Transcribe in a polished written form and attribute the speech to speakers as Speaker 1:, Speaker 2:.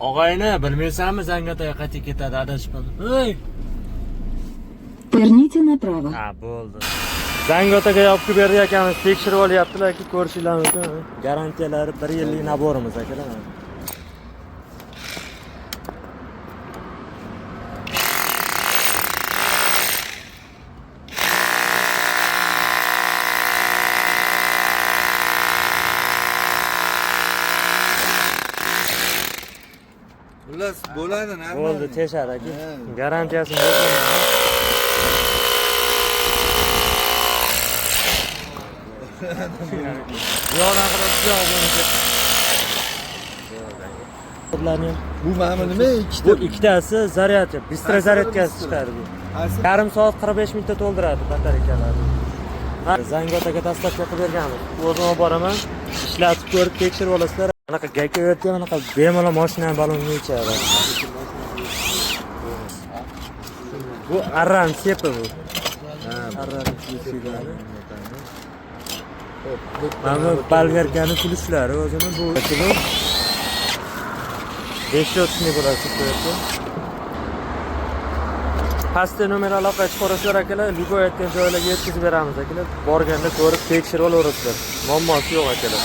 Speaker 1: Og'ayni, bilmaysanmi Zangotaga qaytib ketadi, adashib qoldim. Ey!
Speaker 2: Верните направо.
Speaker 1: Ha, bo'ldi. Zangotaga yopib berdi akamiz, tekshirib olyaptilar-ki, ko'rishinglar mumkin. Garantiyalari 1 yillik naborimiz akalar.
Speaker 3: Xullas bo'ladi, nima?
Speaker 1: Bo'ldi, teshar aka. Garantiyasini bergan. Yo'qdan qilib javob
Speaker 3: Bu mana nima
Speaker 1: Bu ikkitasi zaryad, bistro zaryadkasi chiqadi bu. Yarim soat 45 minutda to'ldiradi batareyalarni. Zangotaga dastlabki qilib berganmiz. O'zim olib boraman, ishlatib ko'rib tekshirib olasizlar. Anaqa gayka o'tgan, anaqa bemalol mashina balonni ichadi. Bu arran sepi bu. Arran sepilari. Mana balverkani kulishlari o'zini bu 500 ming bo'ladi chiqdi. Pastda nomer aloqa chiqarasizlar akalar, liboy aytgan joylarga yetkazib beramiz akalar. Borganda ko'rib tekshirib olaverasizlar. Muammosi yo'q akalar.